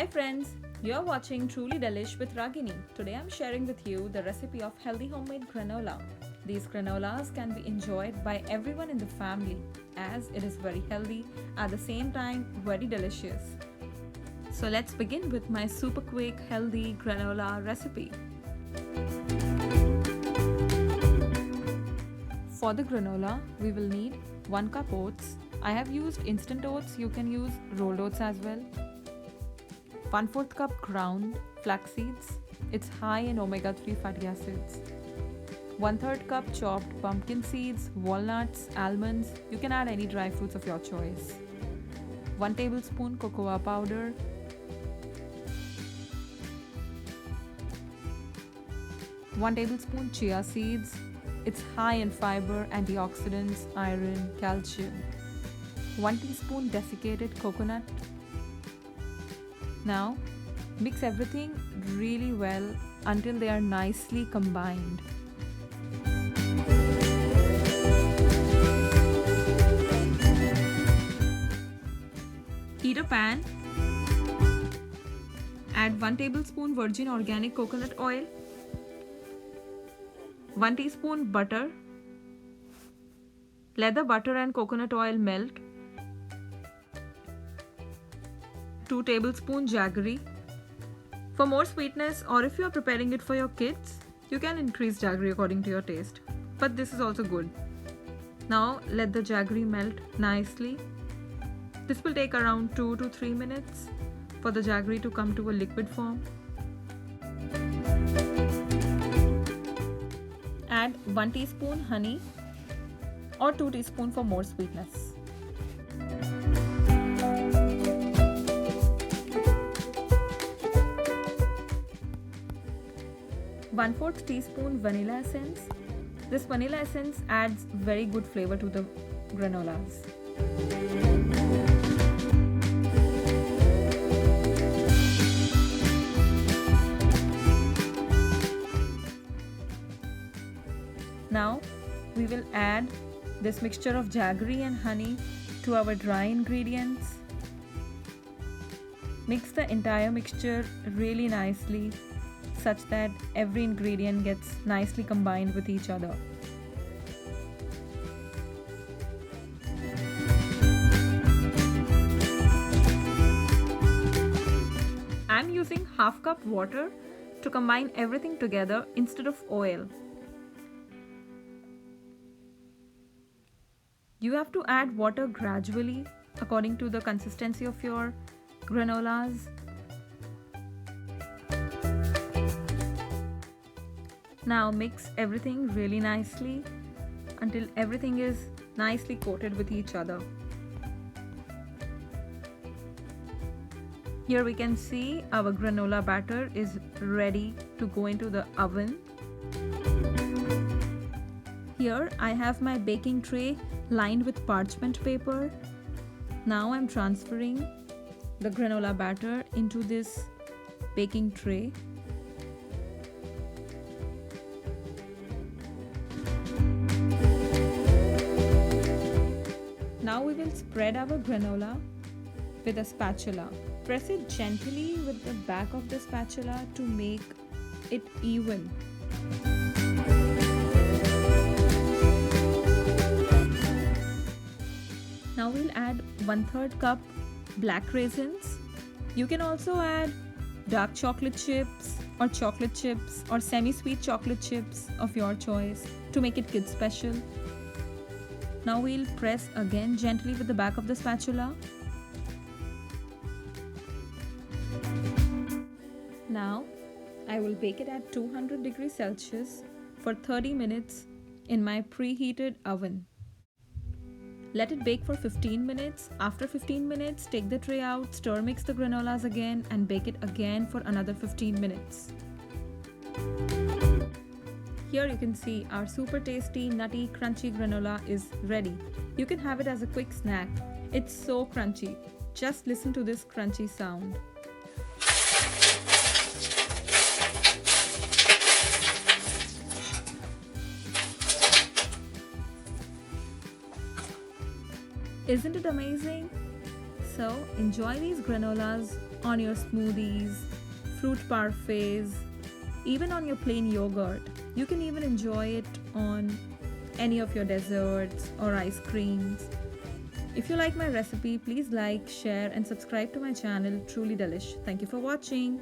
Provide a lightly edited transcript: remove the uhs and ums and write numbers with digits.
Hi friends, you are watching Truly Delish with Ragini. Today I'm sharing with you the recipe of healthy homemade granola. These granolas can be enjoyed by everyone in the family as it is very healthy, at the same time very delicious. So let's begin with my super quick healthy granola recipe. For the granola, we will need 1 cup oats. I have used instant oats, you can use rolled oats as well. 1/4 cup ground flax seeds, it's high in omega-3 fatty acids. 1/3 cup chopped pumpkin seeds, walnuts, almonds, you can add any dry fruits of your choice. 1 tablespoon cocoa powder. 1 tablespoon chia seeds, it's high in fiber, antioxidants, iron, calcium. 1 teaspoon desiccated coconut. Now, mix everything really well until they are nicely combined. Heat a pan. Add 1 tablespoon virgin organic coconut oil, 1 teaspoon butter. Let the butter and coconut oil melt. 2 tablespoons jaggery. For more sweetness, or if you are preparing it for your kids, you can increase jaggery according to your taste, but this is also good. Now let the jaggery melt nicely. This will take around 2 to 3 minutes for the jaggery to come to a liquid form. Add 1 teaspoon honey or 2 teaspoons for more sweetness. 1/4 teaspoon vanilla essence. This vanilla essence adds very good flavor to the granolas. Now we will add this mixture of jaggery and honey to our dry ingredients. Mix the entire mixture really nicely such that every ingredient gets nicely combined with each other. I'm using 1/2 cup water to combine everything together instead of oil. You have to add water gradually according to the consistency of your granolas. Now mix everything really nicely until everything is nicely coated with each other. Here we can see our granola batter is ready to go into the oven. Here I have my baking tray lined with parchment paper. Now I'm transferring the granola batter into this baking tray. Now we will spread our granola with a spatula. Press it gently with the back of the spatula to make it even. Now we'll add 1/3 cup black raisins. You can also add dark chocolate chips or semi-sweet chocolate chips of your choice to make it kid special. Now we'll press again gently with the back of the spatula. Now I will bake it at 200 degrees Celsius for 30 minutes in my preheated oven. Let it bake for 15 minutes. After 15 minutes, take the tray out, stir mix the granolas again and bake it again for another 15 minutes. Here you can see our super tasty, nutty, crunchy granola is ready. You can have it as a quick snack. It's so crunchy. Just listen to this crunchy sound. Isn't it amazing? So enjoy these granolas on your smoothies, fruit parfaits, even on your plain yogurt. You can even enjoy it on any of your desserts or ice creams. If you like my recipe, please like, share, and subscribe to my channel, Truly Delish. Thank you for watching.